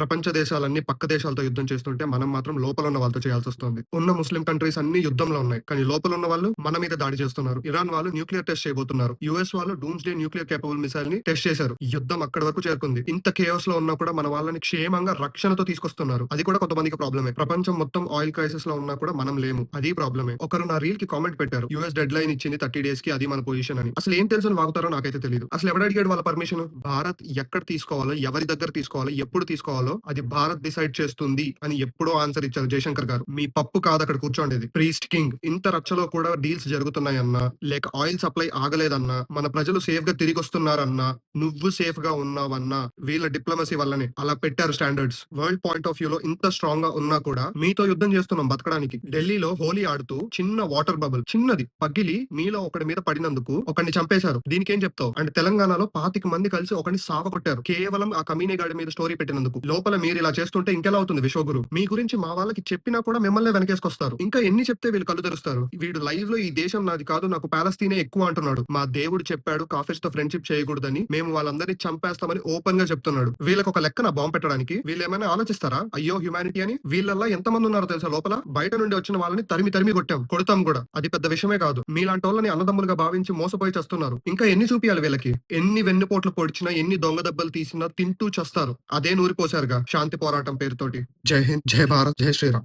ప్రపంచ దేశాలన్నీ పక్క దేశాలతో యుద్ధం చేస్తుంటే, మనం మాత్రం లోపలున్న వాళ్ళతో చేయాల్సొస్తుంది. ఉన్న ముస్లిం కంట్రీస్ అన్నీ యుద్ధంలో ఉన్నాయి. కానీ లోపలున్న వాళ్ళు మన మీద దాడి చేస్తున్నారు. ఇరాన్ వాళ్ళు న్యూక్లియర్ టెస్ట్ చేయబోతున్నారు. యూఎస్ వాళ్ళు డూమ్స్‌డే న్యూక్లియర్ కేపబుల్ మిసైల్‌ని టెస్ట్ చేశారు. ఈ యుద్ధం అక్కడి వరకు చేరుకుంది. ఇంత కేయాస్‌లో ఉన్నా కూడా మన వాళ్ళని క్షేమంగా రక్షణతో తీసుకొస్తున్నారు. అది కూడా కొంతమందికి ప్రాబ్లమే. ప్రపంచం మొత్తం ఆయిల్ క్రైసిస్‌లో ఉన్నా కూడా మనం లేము. అది ప్రాబ్లమే. ఒకరు నా రీల్‌కి కామెంట్ పెట్టారు. యూఎస్ డెడ్‌లైన్ ఇచ్చింది 30 డేస్‌కి అది మన పొజిషన్ అని. అసలు ఏం తెలుసని వాగుతారో నాకైతే తెలీదు. అసలు ఎవడు అడిగాడు వాళ్ళ పర్మిషన్? భారత్ ఎక్కడ తీసుకోవాలో, ఎవరి దగ్గర తీసుకోవాలో, ఎప్పుడు తీసుకోవాలో అది భారత్ డిసైడ్ చేస్తుంది అని ఎప్పుడో ఆన్సర్ ఇచ్చారు జయశంకర్ గారు. మీ పప్పు కాదు అక్కడ కూర్చోండేది. ప్రీస్ట్ కింగ్ ఇంత రచ్చలో కూడా డీల్స్ జరుగుతున్నాయన్నా, లేక ఆయిల్ సప్లై ఆగలేదన్నా, మన ప్రజలు సేఫ్ గా తిరిగొస్తున్నారన్నా, నువ్వు సేఫ్ గా ఉన్నావన్నా వీళ్ళ డిప్లొమసీ వల్లనే అలా పెట్టారు standards. World point of view లో ఇంత స్ట్రాంగ్ గా ఉన్నా కూడా మీతో యుద్ధం చేస్తున్నాం బతకడానికి. ఢిల్లీలో హోలీ ఆడుతూ చిన్న వాటర్ బబుల్ చిన్నది పగిలి మీలో ఒకడి మీద పడినందుకు ఒకడిని చంపేశారు. దీనికేం చెప్తావు? అండ్ తెలంగాణలో 25 మంది కలిసి ఒకడిని సావగొట్టారు. కేవలం ఆ కమీనే గాడి మీద స్టోరీ పెట్టినందుకు. లోపల మీరు ఇలా చేస్తుంటే ఇంకెలా అవుతుంది విశ్వగురు? మీ గురించి మా వాళ్ళకి చెప్పినా కూడా మిమ్మల్నే వెనకేసుకొస్తారు. ఇంకా ఎన్ని చెప్తే వీళ్ళు కళ్ళు తెరుస్తారు? వీడు లైవ్ లో ఈ దేశం నాది కాదు, నాకు పాలస్తీనే ఎక్కువ అంటున్నాడు. మా దేవుడు చెప్పాడు కాఫీర్స్ తో ఫ్రెండ్షిప్ చేయకూడదని, మేము వాళ్ళందరినీ చంపేస్తామని ఓపెన్ గా చెప్తున్నాడు. వీళ్ళకి ఒక లెక్కన బాంబు పెట్టడానికి వీళ్ళు ఏమైనా ఆలోచిస్తారా? అయ్యో హ్యుమానిటీ అని. వీళ్ళల్లా ఎంతమంది ఉన్నారో తెలుసా లోపల? బయట నుండి వచ్చిన వాళ్ళని తరిమి తరిమి కొట్టాం, కొడతాం కూడా. అది పెద్ద విషయమే కాదు. మీలాంటి వాళ్ళని అన్నదమ్ములుగా భావించి మోసపోయి చేస్తున్నారు. ఇంకా ఎన్ని చూపియాలి వీళ్ళకి? ఎన్ని వెన్నుపోట్లు పొడిచినా, ఎన్ని దొంగ దెబ్బలు తీసినా తింటూ చస్తారు. అదే నూరిపోశారుగా శాంతి పోరాటం పేరుతోటి. జై హింద్, జై భారత్, జై శ్రీరామ్.